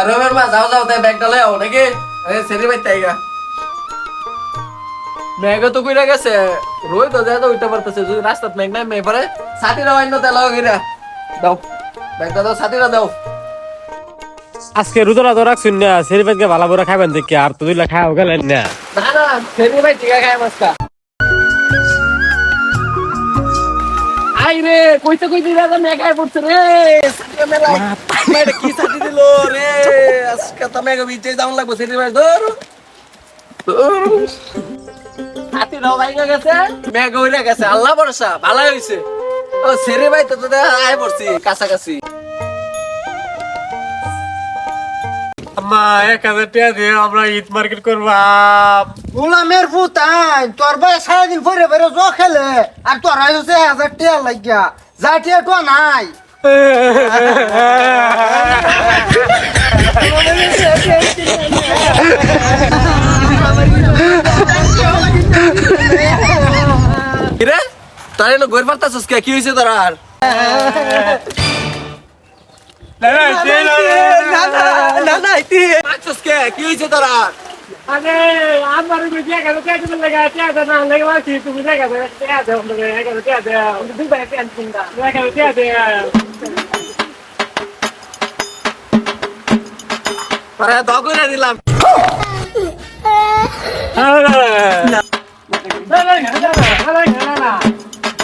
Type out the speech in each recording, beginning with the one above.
রবিবার মা যাও যাও তাই ব্যাগটা লয়ে আও নাকি সেরি ভাই তাইগা মেঘ তো কইরা গেছে রই তো যা তো উঠতে পারতেছে যদি রাস্তাত মেঘ নাই মেঘ পরে সাথীরা অন্য তেল গিরা দাও ব্যাগটা দাও সাথীরা দাও আজকে রুদরা তো রাখছুন না সেরি ভাইকে ভালো করে খাবেন দেখি আর তো দুইলা খাও গেলেন না না না সেরি ভাই টিকা খায় মাছটা আই রে কইতে কইতে দাদা মেঘায় পড়ছে রে সাথীরা মেলা মেয়েটা কি সাথী দিল রে আজকে তো মেঘ বিচে যাওন লাগবো সেরি ভাই ধর হাতি রাও ভাইগা গেছে মেঘ হইরা গেছে আল্লাহ ভরসা ভালো হইছে ও সেরি ভাই তো আয় পড়ছি কাছাকাছি আম্মা 1000 টাকা দিয়ে আমরা ঈদ মার্কেট করবাম গোলামের পুতাই তোর ভাই সারাদিন পরে পরে জ খেলে আর তোর হচ্ছে 1000 টাকা লাগিয়া যা টিয়া তো নাই কিরে তোর এনে গইর পারতাছস কি হইছে তোর আর না না ইতি মাছস কি হইছে তোর আর আরে আমার বিয়ে গেল কেটে লাগা টাকা না লাগে বাকি তুমি লাগা টাকা দাও আমরা গেল টাকা দাও তুমি ভাই পেন কিনবা লাগা টাকা দাও পরে দগরে দিলাম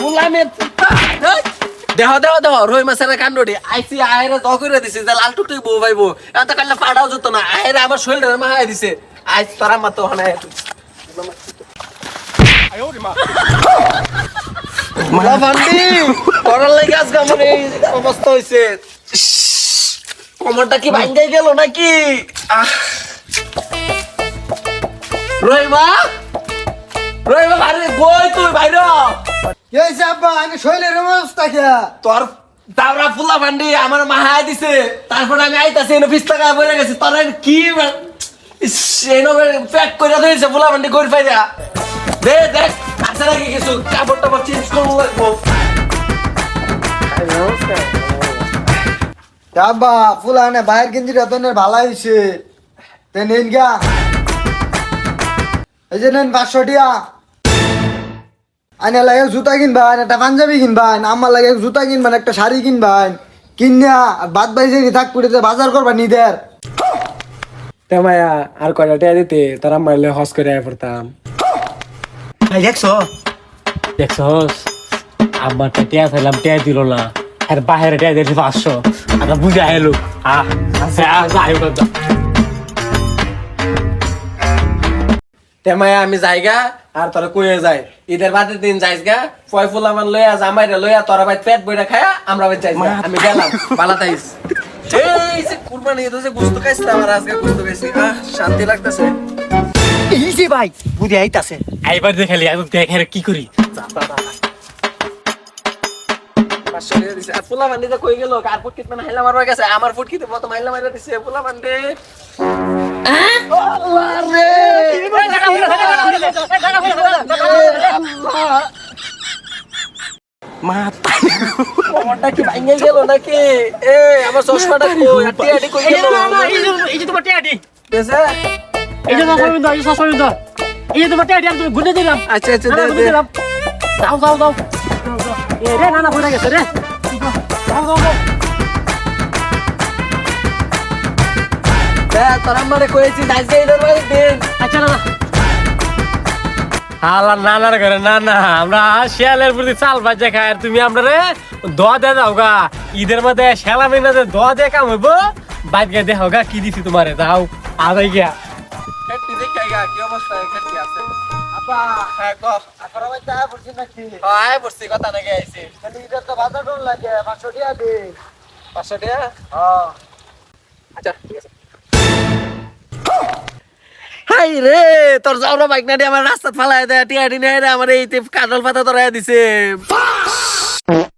গোলামের দেহ দেহ দেহ রই মাছের কান্ডটি আইসি আয়রে দগরে দিছে যে লাল টুকটুক বউ ভাইবো এত কাল্লা পাড়াও যেত না আয়রে আমার শরীরটা মাহাই দিছে আজ তারা মাতো হনায় ভান্ডি করার লাগে আজকে আমার এই অবস্থা হয়েছে কোমরটা কি ভাঙ্গাই গেল নাকি রইবা রইবা আরে বই তুই বাইর এই যে আব্বা আমি শৈলের অবস্থা কি তোর দাওরা ফুলা ভান্ডি আমার মাহাই দিছে তারপর আমি আইতাছি এনে 20 টাকা বইরা গেছি তোর কি এনে প্যাক করে দিয়েছে ফুলা ভান্ডি কই পাইরা দে দেখ আছে নাকি কিছু কাপড় টাপড় চেঞ্জ করবো লাগবো আব্বা ফুলানে বাইরের গেঞ্জি রতনের ভালো হয়েছে তে নেন গা এই যে নেন 500 টাকা আইনা লাগে জুতা কিনবান একটা পাঞ্জাবি কিনবান আমার লাগে জুতা কিনবান একটা শাড়ি কিনবান কিনা বাদ বাইজে থাক পুড়েতে বাজার করবা নিদের তেমায়া আর কয়টা টাকা দিতে তারা মারলে হস করে আয় পড়তাম ভাই দেখছো দেখছস আমার টাকা চাইলাম টাকা দিল না আর বাইরে টাকা দিয়েছে 500 আর বুঝা এলো যাই হোক তেমায় আমি যাইগা আর তোরা কইয়ে যাই ঈদের বাদের দিন যাইস গা ফয় ফুলা মান লইয়া জামাইরে লইয়া তোরা ভাই পেট বইরা খায়া আমরা ভাই যাইস আমি গেলাম বালা তাইস এই যে কুরবানি ঈদ যে গোশত খাইছ না আমার আজকে গোশত খাইছি শান্তি লাগতেছে এই যে ভাই বুঝে আইতাছে আইবার দেখালি আমি দেখে কি করি ফুলা মান্ডি কই গেল কার ফুট কিতনা হাইলা মারবা গেছে আমার ফুট কিতে মত মাইলা মাইরা দিছে ফুলা মান্ডি কোমরটা কি ভাঙে গেল নাকি এ আমার চশমাটা কই আটি কই গেল এই যে তোমার টাকা দি দেছে এই যে তোমার বিন্দু এই যে সসর বিন্দু এই যে তোমার টাকা দি আমি তুমি গুনে দিলাম আচ্ছা আচ্ছা দে দে দিলাম যাও যাও যাও এ রে না না পড়ে গেছে রে যাও যাও যাও তোরা আমারে কইছিস আজকে ঈদের বাড়ি দিন আচ্ছা না হালা নানার ঘরে না না আমরা শিয়ালের প্রতি চাল বাজে খাই আর তুমি আমরা রে দোয়া দে দাও গা ঈদের মধ্যে শেলা মিনা যে দোয়া দে কাম হইব বাইক গে দেখো গা কি দিছি তোমারে যাও আদাই গিয়া খেটি দেখাইগা কি অবস্থা খেটি আছে আপা হ্যাঁ ক আকরা ভাই তা পড়ছি নাকি আয় পড়ছি কথা নাকি আইছি খালি এটা তো বাজার ডন লাগে 500 টাকা দে 500 টাকা হ্যাঁ আচ্ছা ঠিক আছে হাই রে তোর যাওরা বাইক না দিয়ে আমার রাস্তা ফালাই দেয় টিয়া টিনে আমার এই কাটল পাতা তোরা দিছে